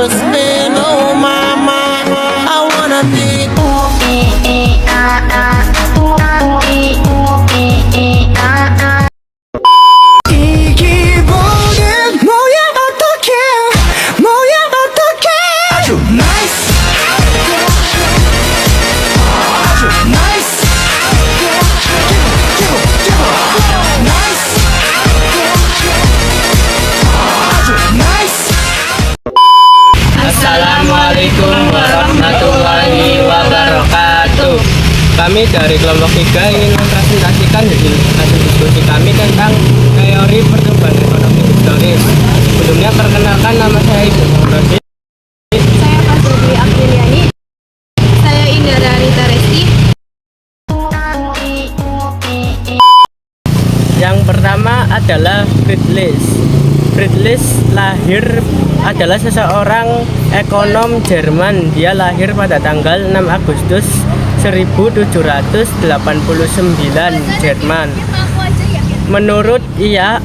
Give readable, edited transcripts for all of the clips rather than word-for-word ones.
was spin. Oh mama, I wanna be. 이 기분은 뭐야 어떡해 뭐야 어떡해 아주 nice 아주 nice nice 아주 nice. Assalamualaikum warahmatullahi wabarakatuh. Kami dari kelompok 3 ingin mempresentasikan hasil diskusi kami tentang teori pertumbuhan ekonomi historis. Sebelumnya perkenalkan, nama saya Ibu Rosi. Saya Fazli Apriliani. Saya Indra Rita Resti. Yang pertama adalah Friedrich. Friedrich adalah seseorang ekonom Jerman. Dia lahir pada tanggal 6 Agustus 1789 Jerman. Menurut ia,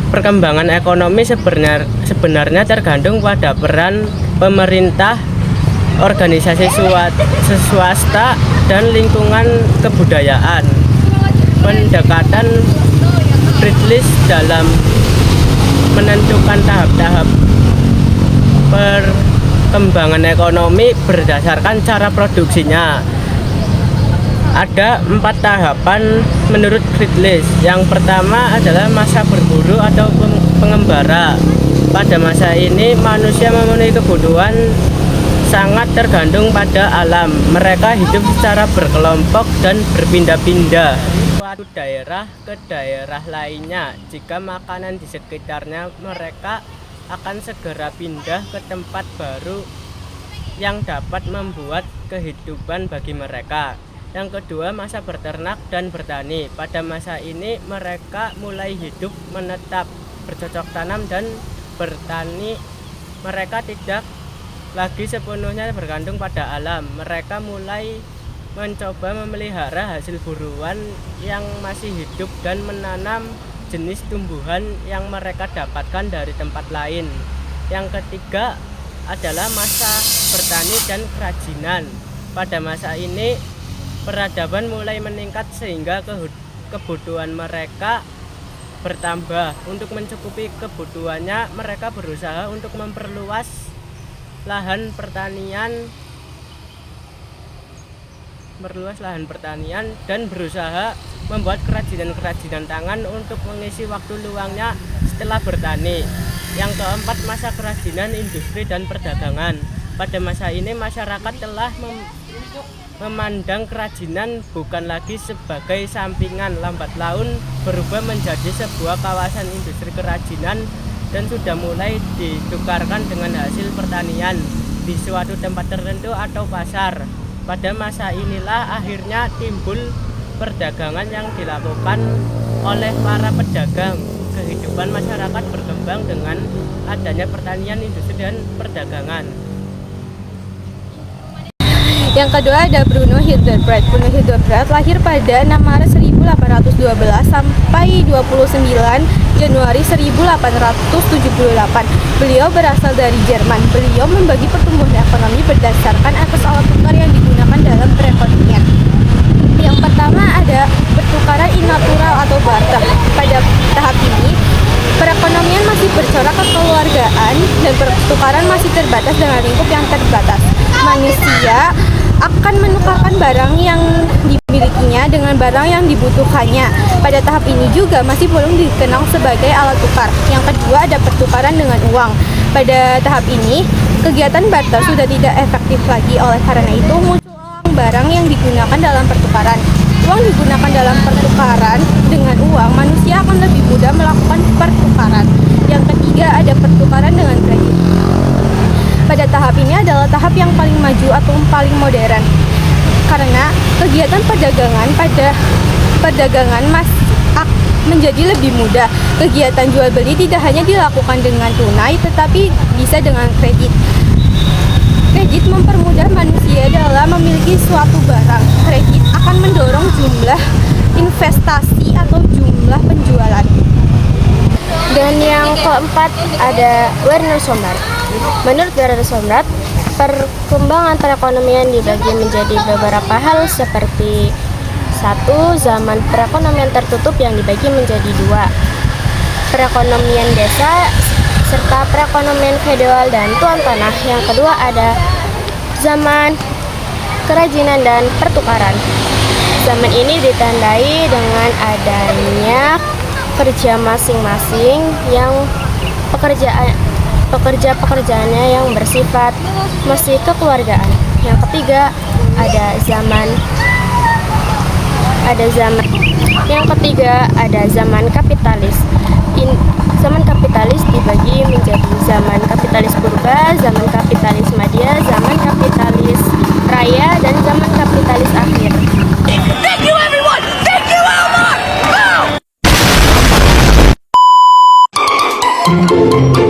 perkembangan ekonomi sebenarnya tergantung pada peran pemerintah, organisasi swasta, dan lingkungan kebudayaan. Pendekatan Friedrich dalam menentukan tahap-tahap perkembangan ekonomi berdasarkan cara produksinya. Ada 4 tahapan menurut Friedrich. Yang pertama adalah masa berburu atau pengembara. Pada masa ini manusia memenuhi kebutuhan sangat tergantung pada alam. Mereka hidup secara berkelompok dan berpindah-pindah suatu daerah ke daerah lainnya. Jika makanan di sekitarnya, mereka akan segera pindah ke tempat baru yang dapat membuat kehidupan bagi mereka. Yang kedua, masa berternak dan bertani. Pada masa ini mereka mulai hidup menetap, bercocok tanam dan bertani. Mereka tidak lagi sepenuhnya bergantung pada alam. Mereka mulai mencoba memelihara hasil buruan yang masih hidup dan menanam jenis tumbuhan yang mereka dapatkan dari tempat lain. Yang ketiga adalah masa bertani dan kerajinan. Pada masa ini peradaban mulai meningkat sehingga kebutuhan mereka bertambah. Untuk mencukupi kebutuhannya, mereka berusaha untuk memperluas lahan pertanian dan berusaha membuat kerajinan-kerajinan tangan untuk mengisi waktu luangnya setelah bertani. Yang keempat, masa kerajinan, industri, dan perdagangan. Pada masa ini masyarakat telah memandang kerajinan bukan lagi sebagai sampingan. Lambat laun berubah menjadi sebuah kawasan industri kerajinan dan sudah mulai ditukarkan dengan hasil pertanian di suatu tempat tertentu atau pasar. Pada masa inilah akhirnya timbul perdagangan yang dilakukan oleh para pedagang. Kehidupan masyarakat berkembang dengan adanya pertanian, industri, dan perdagangan. Yang kedua ada Bruno Hildebrand. Bruno Hildebrand lahir pada 6 Maret 1812 sampai 29 Januari 1878. Beliau berasal dari Jerman. Beliau membagi pertumbuhan ekonomi berdasarkan atas alat tukar yang digunakan dalam perekonomian. Yang pertama ada pertukaran in natural atau barter. Pada tahap ini, perekonomian masih bercorak kekeluargaan dan pertukaran masih terbatas dengan lingkup yang terbatas. Manusia akan menukarkan barang yang dimilikinya dengan barang yang dibutuhkannya. Pada tahap ini juga masih belum dikenal sebagai alat tukar. Yang kedua ada pertukaran dengan uang. Pada tahap ini, kegiatan barter sudah tidak efektif lagi. Oleh karena itu, muncul barang yang digunakan dalam pertukaran. Uang digunakan dalam pertukaran dengan uang, manusia akan lebih mudah melakukan pertukaran. Yang ketiga ada pertukaran dengan kredit. Pada tahap ini adalah tahap yang paling maju atau paling modern, karena kegiatan perdagangan menjadi lebih mudah. Kegiatan jual beli tidak hanya dilakukan dengan tunai, tetapi bisa dengan kredit. Kredit mempermudah manusia dalam memiliki suatu barang. Kredit akan mendorong jumlah investasi atau jumlah penjualan. Dan yang keempat ada Werner Sommer. Menurut Gatot Somrat, perkembangan perekonomian dibagi menjadi beberapa hal seperti: 1. Zaman perekonomian tertutup yang dibagi menjadi 2, perekonomian desa serta perekonomian feodal dan tuan tanah. Yang kedua ada zaman kerajinan dan pertukaran. Zaman ini ditandai dengan adanya kerja masing-masing yang pekerjaannya yang bersifat masih kekeluargaan. Yang ketiga ada zaman kapitalis. Zaman kapitalis dibagi menjadi zaman kapitalis purba, zaman kapitalis madya, zaman kapitalis raya, dan zaman kapitalis akhir. Thank you, everyone! Thank you, Elmer! Go!